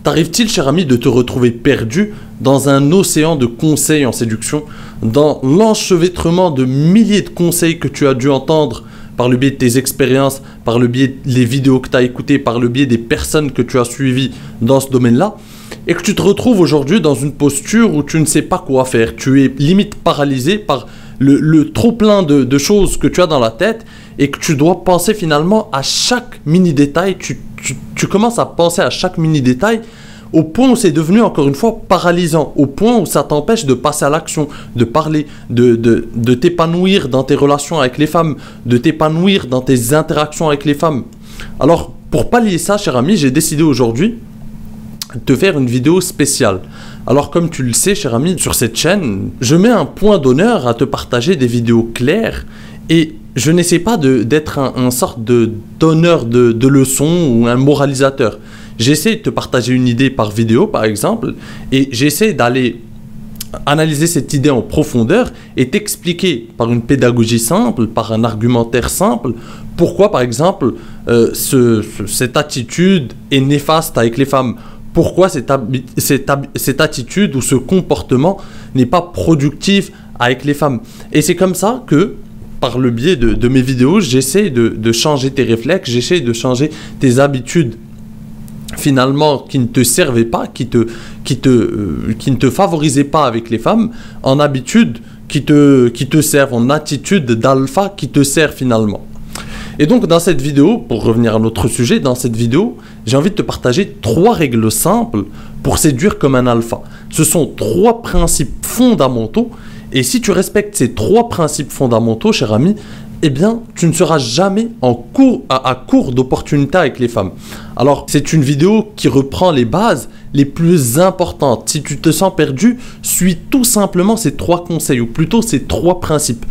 T'arrive-t-il, cher ami, de te retrouver perdu dans un océan de conseils en séduction, dans l'enchevêtrement de milliers de conseils que tu as dû entendre par le biais de tes expériences, par le biais des vidéos que tu as écoutées, par le biais des personnes que tu as suivies dans ce domaine-là, et que tu te retrouves aujourd'hui dans une posture où tu ne sais pas quoi faire. Tu es limite paralysé par le trop plein de choses que tu as dans la tête et que tu dois penser finalement à chaque mini détail. Tu commences à penser à chaque mini détail au point où c'est devenu encore une fois paralysant, au point où ça t'empêche de passer à l'action, de parler, de t'épanouir dans tes relations avec les femmes, de t'épanouir dans tes interactions avec les femmes. Alors, pour pallier ça, cher ami, j'ai décidé aujourd'hui de faire une vidéo spéciale. Alors, comme tu le sais, cher ami, sur cette chaîne, je mets un point d'honneur à te partager des vidéos claires et je n'essaie pas d'être un sorte de donneur de leçons ou un moralisateur. J'essaie de te partager une idée par vidéo, par exemple, et j'essaie d'aller analyser cette idée en profondeur et t'expliquer par une pédagogie simple, par un argumentaire simple, pourquoi, par exemple, cette attitude est néfaste avec les femmes. Pourquoi cette attitude ou ce comportement n'est pas productif avec les femmes. Et c'est comme ça que, par le biais de mes vidéos, j'essaie de changer tes réflexes, j'essaie de changer tes habitudes finalement qui ne te servaient pas, qui ne te favorisaient pas avec les femmes, en habitudes qui te servent, en attitude d'alpha qui te sert finalement. Et donc dans cette vidéo, pour revenir à notre sujet, dans cette vidéo, j'ai envie de te partager 3 règles simples pour séduire comme un alpha. Ce sont 3 principes fondamentaux, et si tu respectes ces 3 principes fondamentaux, cher ami, eh bien, tu ne seras jamais à court d'opportunités avec les femmes. Alors, c'est une vidéo qui reprend les bases les plus importantes. Si tu te sens perdu, suis tout simplement ces 3 conseils, ou plutôt ces 3 principes.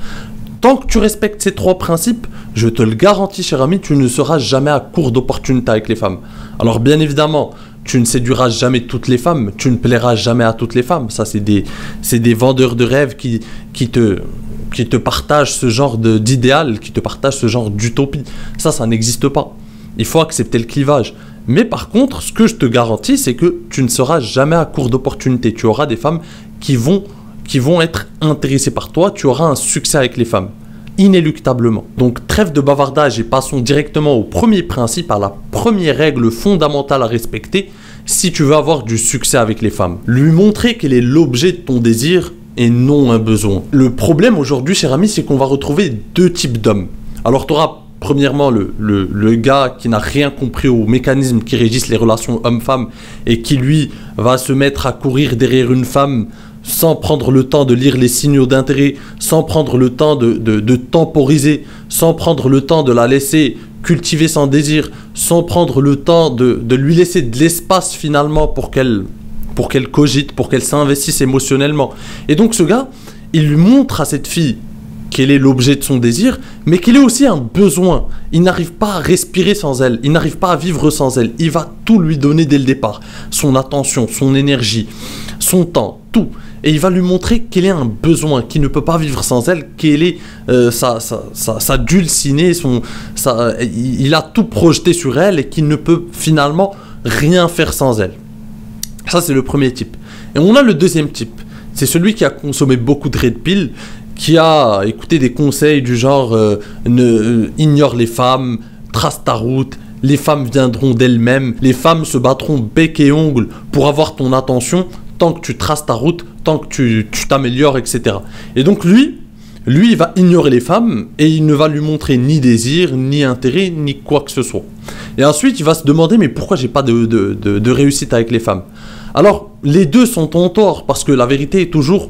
Tant que tu respectes ces 3 principes, je te le garantis, cher ami, tu ne seras jamais à court d'opportunités avec les femmes. Alors, bien évidemment, tu ne séduiras jamais toutes les femmes, tu ne plairas jamais à toutes les femmes. Ça, c'est des vendeurs de rêves qui te partagent ce genre d'idéal, qui te partagent ce genre d'utopie. Ça n'existe pas. Il faut accepter le clivage. Mais par contre, ce que je te garantis, c'est que tu ne seras jamais à court d'opportunités. Tu auras des femmes qui vont être intéressées par toi. Tu auras un succès avec les femmes, inéluctablement. Donc, trêve de bavardage et passons directement au premier principe, à la première règle fondamentale à respecter si tu veux avoir du succès avec les femmes. Lui montrer quel est l'objet de ton désir et non un besoin. Le problème aujourd'hui, cher ami, c'est qu'on va retrouver 2 types d'hommes. Alors, tu auras premièrement le gars qui n'a rien compris aux mécanismes qui régissent les relations homme-femme et qui, lui, va se mettre à courir derrière une femme sans prendre le temps de lire les signaux d'intérêt, sans prendre le temps de temporiser, sans prendre le temps de la laisser cultiver son désir, sans prendre le temps de lui laisser de l'espace finalement pour qu'elle cogite, pour qu'elle s'investisse émotionnellement. Et donc ce gars, il lui montre à cette fille quel est l'objet de son désir, mais qu'il est aussi un besoin. Il n'arrive pas à respirer sans elle, il n'arrive pas à vivre sans elle. Il va tout lui donner dès le départ. Son attention, son énergie, son temps, tout. Et il va lui montrer quel est un besoin, qu'il ne peut pas vivre sans elle, quelle est sa dulcinée, il a tout projeté sur elle et qu'il ne peut finalement rien faire sans elle. Ça, c'est le premier type. Et on a le deuxième type. C'est celui qui a consommé beaucoup de red pill, qui a écouté des conseils du genre ignore les femmes, trace ta route, les femmes viendront d'elles-mêmes, les femmes se battront bec et ongle pour avoir ton attention tant que tu traces ta route, tant que tu t'améliores, etc. Et donc lui, il va ignorer les femmes et il ne va lui montrer ni désir, ni intérêt, ni quoi que ce soit. Et ensuite, il va se demander, mais pourquoi j'ai pas de réussite avec les femmes? Alors, les deux sont en tort parce que la vérité est toujours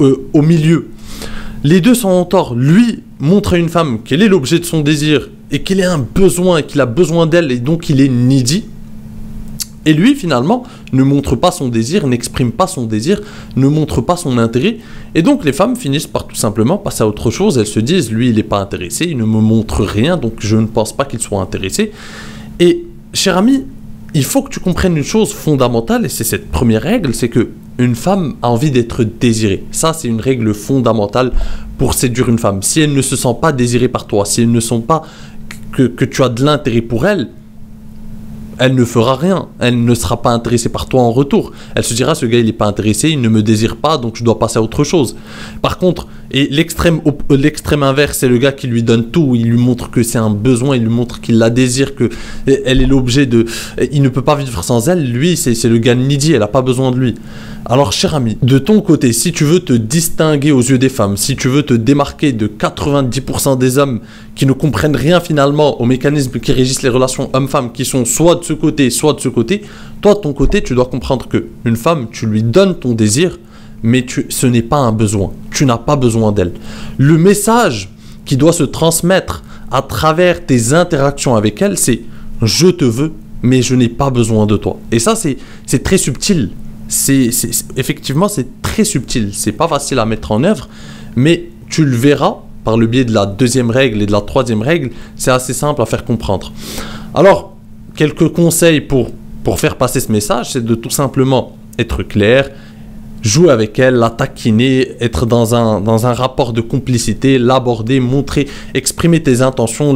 au milieu. Les deux sont en tort. Lui montre à une femme quel est l'objet de son désir et qu'il a un besoin, qu'il a besoin d'elle et donc il est needy. Et lui, finalement, ne montre pas son désir, n'exprime pas son désir, ne montre pas son intérêt. Et donc, les femmes finissent par tout simplement passer à autre chose. Elles se disent, lui, il n'est pas intéressé, il ne me montre rien, donc je ne pense pas qu'il soit intéressé. Et, cher ami, il faut que tu comprennes une chose fondamentale, et c'est cette première règle, c'est que une femme a envie d'être désirée. Ça, c'est une règle fondamentale pour séduire une femme. Si elle ne se sent pas désirée par toi, si elle ne sent pas que tu as de l'intérêt pour elle, elle ne fera rien. Elle ne sera pas intéressée par toi en retour. Elle se dira, ce gars, il n'est pas intéressé, il ne me désire pas, donc je dois passer à autre chose. Par contre, et l'extrême inverse, c'est le gars qui lui donne tout, il lui montre que c'est un besoin, il lui montre qu'il la désire, qu'elle est l'objet de... Il ne peut pas vivre sans elle, lui, c'est le gars needy, elle n'a pas besoin de lui. Alors, cher ami, de ton côté, si tu veux te distinguer aux yeux des femmes, si tu veux te démarquer de 90% des hommes qui ne comprennent rien finalement aux mécanismes qui régissent les relations hommes-femmes, qui sont soit de ce côté, soit de ce côté, toi, de ton côté, tu dois comprendre qu'une femme, tu lui donnes ton désir, mais ce n'est pas un besoin. Tu n'as pas besoin d'elle. Le message qui doit se transmettre à travers tes interactions avec elle, c'est « je te veux, mais je n'ai pas besoin de toi ». Et ça, c'est très subtil. Effectivement, c'est très subtil. C'est pas facile à mettre en œuvre, mais tu le verras par le biais de la deuxième règle et de la troisième règle. C'est assez simple à faire comprendre. Alors, quelques conseils pour faire passer ce message, c'est de tout simplement être clair, jouer avec elle, la taquiner, être dans un rapport de complicité, l'aborder, montrer, exprimer tes intentions,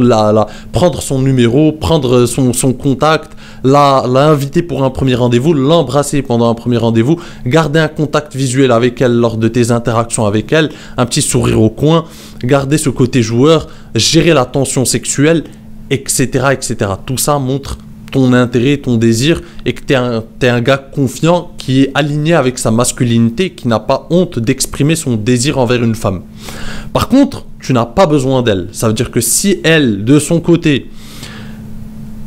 prendre son numéro, prendre son contact, l'inviter pour un premier rendez-vous, l'embrasser pendant un premier rendez-vous, garder un contact visuel avec elle lors de tes interactions avec elle, un petit sourire au coin, garder ce côté joueur, gérer la tension sexuelle, etc., etc. Tout ça montre ton intérêt, ton désir, et que t'es un gars confiant qui est aligné avec sa masculinité, qui n'a pas honte d'exprimer son désir envers une femme. Par contre, tu n'as pas besoin d'elle. Ça veut dire que si elle, de son côté,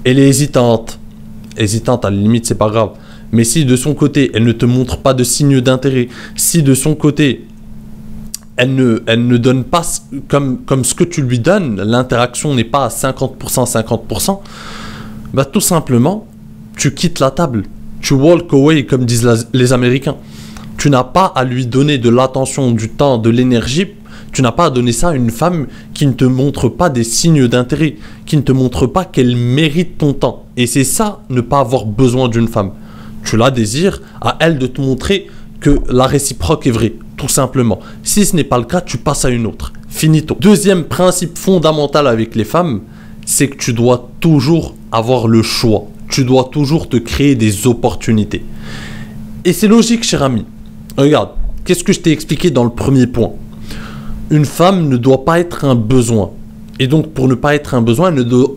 elle est hésitante à la limite, c'est pas grave, mais si de son côté, elle ne te montre pas de signe d'intérêt, si de son côté, elle ne donne pas comme ce que tu lui donnes, l'interaction n'est pas à 50%, 50%, bah, tout simplement, tu quittes la table. Tu walk away, comme disent les Américains. Tu n'as pas à lui donner de l'attention, du temps, de l'énergie. Tu n'as pas à donner ça à une femme qui ne te montre pas des signes d'intérêt, qui ne te montre pas qu'elle mérite ton temps. Et c'est ça, ne pas avoir besoin d'une femme. Tu la désires, à elle de te montrer que la réciproque est vraie, tout simplement. Si ce n'est pas le cas, tu passes à une autre. Finito. Deuxième principe fondamental avec les femmes, c'est que tu dois toujours avoir le choix. Tu dois toujours te créer des opportunités. Et c'est logique, cher ami. Regarde, qu'est-ce que je t'ai expliqué dans le premier point? Une femme ne doit pas être un besoin. Et donc, pour ne pas être un besoin,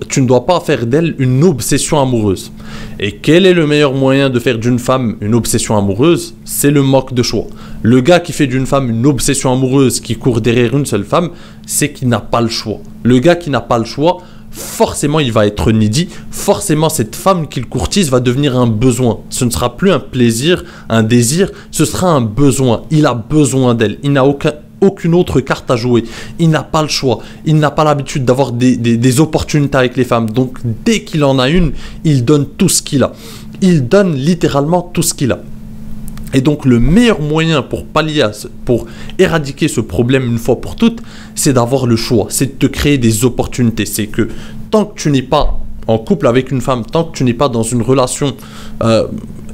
tu ne dois pas faire d'elle une obsession amoureuse. Et quel est le meilleur moyen de faire d'une femme une obsession amoureuse? C'est le manque de choix. Le gars qui fait d'une femme une obsession amoureuse, qui court derrière une seule femme, c'est qu'il n'a pas le choix. Le gars qui n'a pas le choix, forcément il va être needy, forcément cette femme qu'il courtise va devenir un besoin. Ce ne sera plus un plaisir, un désir, ce sera un besoin. Il a besoin d'elle, il n'a aucune autre carte à jouer, il n'a pas le choix, il n'a pas l'habitude d'avoir des opportunités avec les femmes. Donc dès qu'il en a une, il donne tout ce qu'il a. Il donne littéralement tout ce qu'il a. Et donc le meilleur moyen pour pour éradiquer ce problème une fois pour toutes, c'est d'avoir le choix, c'est de te créer des opportunités. C'est que tant que tu n'es pas en couple avec une femme, tant que tu n'es pas dans une relation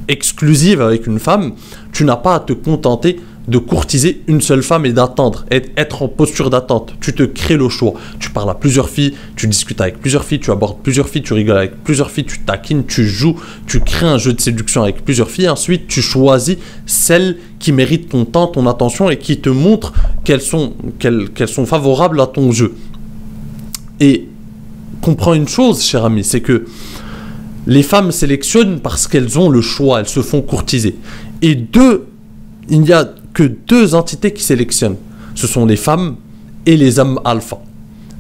exclusive avec une femme, tu n'as pas à te contenter de courtiser une seule femme et d'attendre, être en posture d'attente. Tu te crées le choix. Tu parles à plusieurs filles, tu discutes avec plusieurs filles, tu abordes plusieurs filles, tu rigoles avec plusieurs filles, tu taquines, tu joues, tu crées un jeu de séduction avec plusieurs filles. Ensuite, tu choisis celles qui méritent ton temps, ton attention et qui te montrent qu'elles sont favorables à ton jeu. Et comprends une chose, cher ami, c'est que les femmes sélectionnent parce qu'elles ont le choix, elles se font courtiser. Et il n'y a que deux entités qui sélectionnent. Ce sont les femmes et les hommes alpha.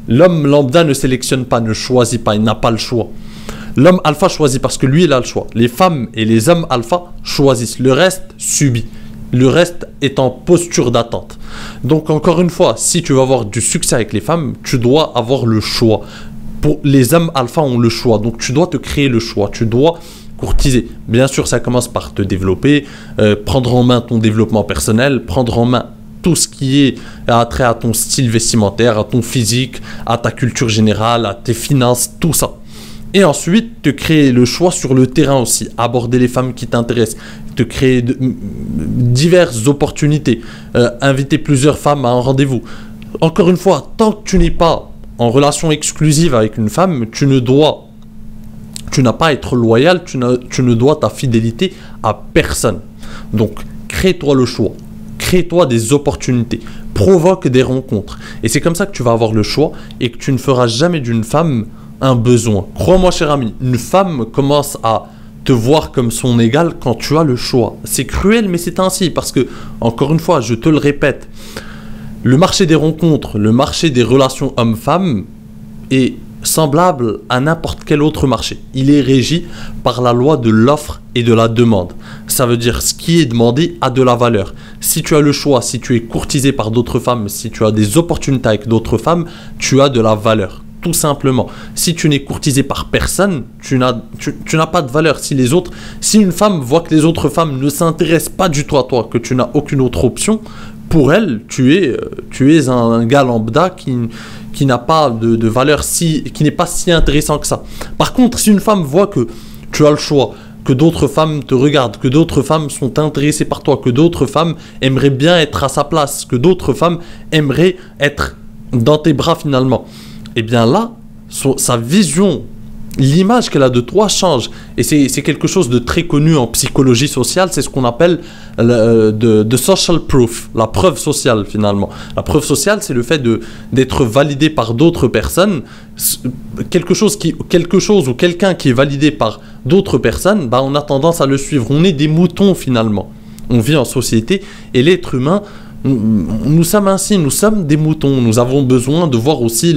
L'homme lambda ne sélectionne pas, ne choisit pas, il n'a pas le choix. L'homme alpha choisit parce que lui, il a le choix. Les femmes et les hommes alpha choisissent. Le reste subit. Le reste est en posture d'attente. Donc, encore une fois, si tu veux avoir du succès avec les femmes, tu dois avoir le choix. Les hommes alpha ont le choix. Donc, tu dois te créer le choix. Tu dois courtiser. Bien sûr, ça commence par te développer, prendre en main ton développement personnel, prendre en main tout ce qui est trait à ton style vestimentaire, à ton physique, à ta culture générale, à tes finances, tout ça. Et ensuite, te créer le choix sur le terrain aussi, aborder les femmes qui t'intéressent, te créer diverses opportunités, inviter plusieurs femmes à un rendez-vous. Encore une fois, tant que tu n'es pas en relation exclusive avec une femme, tu ne dois Tu n'as pas à être loyal, tu ne dois ta fidélité à personne. Donc, crée-toi le choix. Crée-toi des opportunités. Provoque des rencontres. Et c'est comme ça que tu vas avoir le choix et que tu ne feras jamais d'une femme un besoin. Crois-moi, cher ami, une femme commence à te voir comme son égal quand tu as le choix. C'est cruel, mais c'est ainsi. Parce que, encore une fois, je te le répète, le marché des rencontres, le marché des relations hommes-femmes est semblable à n'importe quel autre marché. Il est régi par la loi de l'offre et de la demande. Ça veut dire ce qui est demandé a de la valeur. Si tu as le choix, si tu es courtisé par d'autres femmes, si tu as des opportunités avec d'autres femmes, tu as de la valeur. Tout simplement. Si tu n'es courtisé par personne, tu n'as pas de valeur. Si une femme voit que les autres femmes ne s'intéressent pas du tout à toi, que tu n'as aucune autre option, pour elle, tu es un gars lambda qui n'a pas de valeur, qui n'est pas si intéressant que ça. Par contre, si une femme voit que tu as le choix, que d'autres femmes te regardent, que d'autres femmes sont intéressées par toi, que d'autres femmes aimeraient bien être à sa place, que d'autres femmes aimeraient être dans tes bras finalement, et bien là, sa vision, l'image qu'elle a de toi change. Et c'est quelque chose de très connu en psychologie sociale, c'est ce qu'on appelle de social proof, la preuve sociale finalement. La preuve sociale, c'est le fait d'être validé par d'autres personnes. Quelque chose ou quelqu'un qui est validé par d'autres personnes, bah, on a tendance à le suivre. On est des moutons finalement. On vit en société et l'être humain, nous sommes ainsi, nous sommes des moutons. Nous avons besoin de voir aussi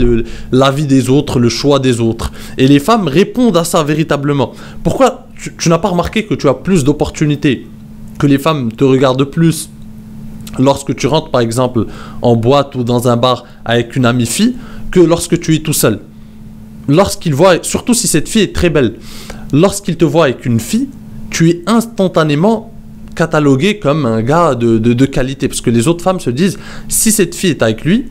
l'avis des autres, le choix des autres. Et les femmes répondent à ça véritablement. Pourquoi tu n'as pas remarqué que tu as plus d'opportunités, que les femmes te regardent plus lorsque tu rentres par exemple en boîte ou dans un bar avec une amie fille, que lorsque tu es tout seul? Lorsqu'ils voient, surtout si cette fille est très belle, lorsqu'ils te voient avec une fille, tu es instantanément catalogué comme un gars de qualité, parce que les autres femmes se disent, si cette fille est avec lui,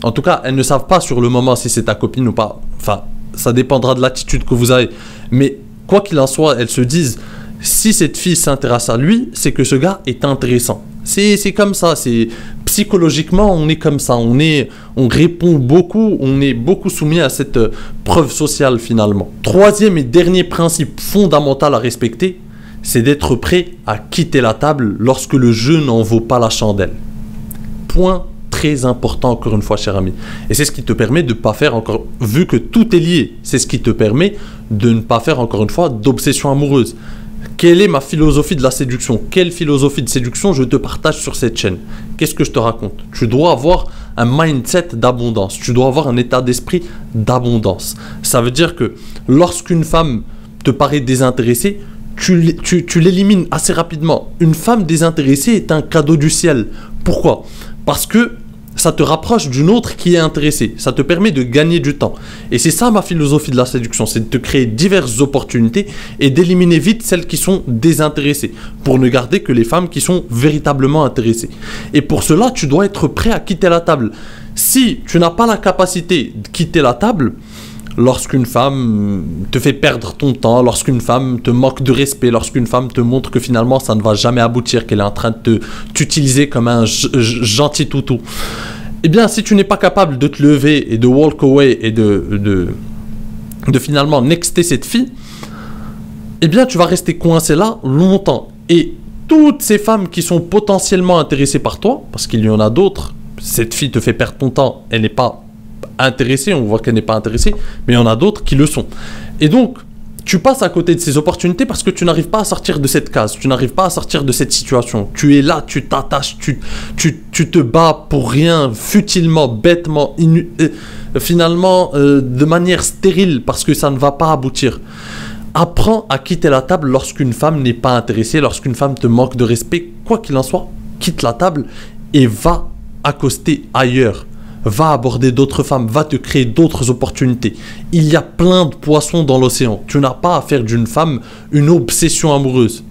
en tout cas elles ne savent pas sur le moment si c'est ta copine ou pas, enfin ça dépendra de l'attitude que vous avez, mais quoi qu'il en soit, elles se disent, si cette fille s'intéresse à lui, c'est que ce gars est intéressant. C'est comme ça, psychologiquement on est comme ça, on répond beaucoup, on est beaucoup soumis à cette preuve sociale finalement. Troisième et dernier principe fondamental à respecter, c'est d'être prêt à quitter la table lorsque le jeu n'en vaut pas la chandelle. Point très important encore une fois, cher ami. Et c'est ce qui te permet de ne pas faire encore, vu que tout est lié, c'est ce qui te permet de ne pas faire encore une fois d'obsession amoureuse. Quelle est ma philosophie de la séduction? Quelle philosophie de séduction je te partage sur cette chaîne? Qu'est-ce que je te raconte? Tu dois avoir un mindset d'abondance. Tu dois avoir un état d'esprit d'abondance. Ça veut dire que lorsqu'une femme te paraît désintéressée, tu l'élimines assez rapidement. Une femme désintéressée est un cadeau du ciel. Pourquoi? Parce que ça te rapproche d'une autre qui est intéressée. Ça te permet de gagner du temps. Et c'est ça ma philosophie de la séduction, c'est de te créer diverses opportunités et d'éliminer vite celles qui sont désintéressées, pour ne garder que les femmes qui sont véritablement intéressées. Et pour cela, tu dois être prêt à quitter la table. Si tu n'as pas la capacité de quitter la table, lorsqu'une femme te fait perdre ton temps, lorsqu'une femme te manque de respect, lorsqu'une femme te montre que finalement ça ne va jamais aboutir, qu'elle est en train de t'utiliser comme un gentil toutou, eh bien si tu n'es pas capable de te lever et de walk away et de finalement nexter cette fille, eh bien tu vas rester coincé là longtemps. Et toutes ces femmes qui sont potentiellement intéressées par toi, parce qu'il y en a d'autres, cette fille te fait perdre ton temps, elle n'est pas intéressée, on voit qu'elle n'est pas intéressée, mais il y en a d'autres qui le sont. Et donc, tu passes à côté de ces opportunités parce que tu n'arrives pas à sortir de cette case, tu n'arrives pas à sortir de cette situation. Tu es là, tu t'attaches, tu te bats pour rien, futilement, bêtement, finalement, de manière stérile, parce que ça ne va pas aboutir. Apprends à quitter la table lorsqu'une femme n'est pas intéressée, lorsqu'une femme te manque de respect, quoi qu'il en soit, quitte la table et va accoster ailleurs. Va aborder d'autres femmes, va te créer d'autres opportunités. Il y a plein de poissons dans l'océan. Tu n'as pas à faire d'une femme une obsession amoureuse.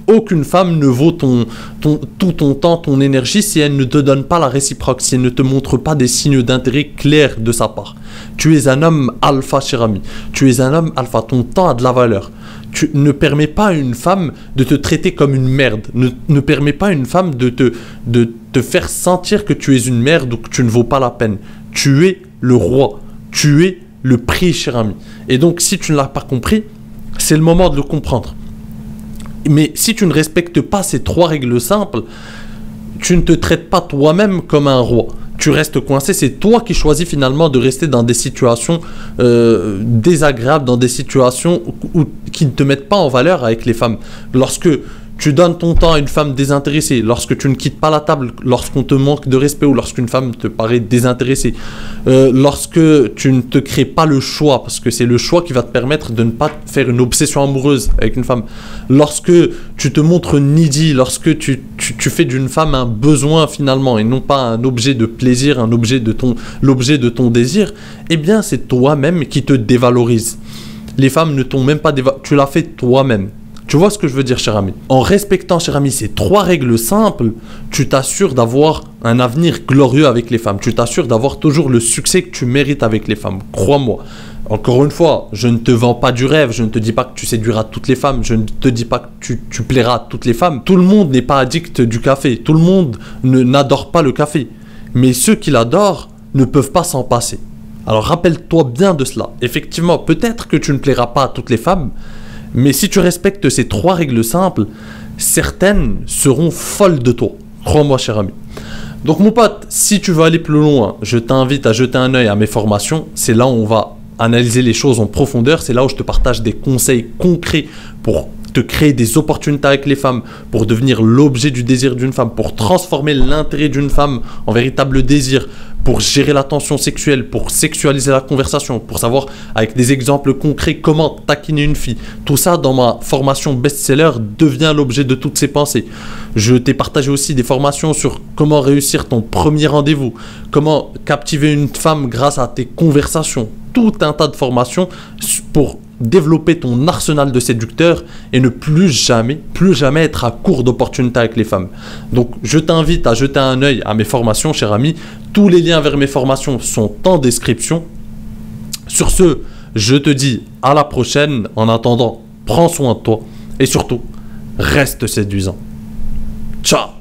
Aucune femme ne vaut tout ton temps, ton énergie si elle ne te donne pas la réciproque, si elle ne te montre pas des signes d'intérêt clairs de sa part. Tu es un homme alpha, cher ami. Tu es un homme alpha. Ton temps a de la valeur. Tu ne permets pas à une femme de te traiter comme une merde. Ne permets pas à une femme de te faire sentir que tu es une merde ou que tu ne vaux pas la peine. Tu es le roi. Tu es le prix, cher ami. Et donc, si tu ne l'as pas compris, c'est le moment de le comprendre. Mais si tu ne respectes pas ces 3 règles simples, tu ne te traites pas toi-même comme un roi. Tu restes coincé, c'est toi qui choisis finalement de rester dans des situations désagréables, dans des situations qui ne te mettent pas en valeur avec les femmes. Lorsque tu donnes ton temps à une femme désintéressée, lorsque tu ne quittes pas la table, lorsqu'on te manque de respect ou lorsqu'une femme te paraît désintéressée, lorsque tu ne te crées pas le choix, parce que c'est le choix qui va te permettre de ne pas faire une obsession amoureuse avec une femme, lorsque tu te montres needy, lorsque tu fais d'une femme un besoin finalement et non pas un objet de plaisir, l'objet de ton désir, eh bien c'est toi-même qui te dévalorise. Les femmes ne t'ont même pas dévalorisé, tu l'as fait toi-même. Tu vois ce que je veux dire, cher ami? En respectant, cher ami, ces 3 règles simples, tu t'assures d'avoir un avenir glorieux avec les femmes. Tu t'assures d'avoir toujours le succès que tu mérites avec les femmes. Crois-moi. Encore une fois, je ne te vends pas du rêve. Je ne te dis pas que tu séduiras toutes les femmes. Je ne te dis pas que tu plairas à toutes les femmes. Tout le monde n'est pas addict du café. Tout le monde n'adore pas le café. Mais ceux qui l'adorent ne peuvent pas s'en passer. Alors rappelle-toi bien de cela. Effectivement, peut-être que tu ne plairas pas à toutes les femmes, mais si tu respectes ces 3 règles simples, certaines seront folles de toi. Crois-moi, cher ami. Donc mon pote, si tu veux aller plus loin, je t'invite à jeter un œil à mes formations. C'est là où on va analyser les choses en profondeur. C'est là où je te partage des conseils concrets pour te créer des opportunités avec les femmes, pour devenir l'objet du désir d'une femme, pour transformer l'intérêt d'une femme en véritable désir, pour gérer la tension sexuelle, pour sexualiser la conversation, pour savoir avec des exemples concrets comment taquiner une fille. Tout ça dans ma formation best-seller devient l'objet de toutes ces pensées. Je t'ai partagé aussi des formations sur comment réussir ton premier rendez-vous, comment captiver une femme grâce à tes conversations. Tout un tas de formations pour développer ton arsenal de séducteurs et ne plus jamais être à court d'opportunités avec les femmes. Donc je t'invite à jeter un œil à mes formations, cher ami. Tous les liens vers mes formations sont en description. Sur ce, je te dis à la prochaine. En attendant, prends soin de toi et surtout, reste séduisant. Ciao!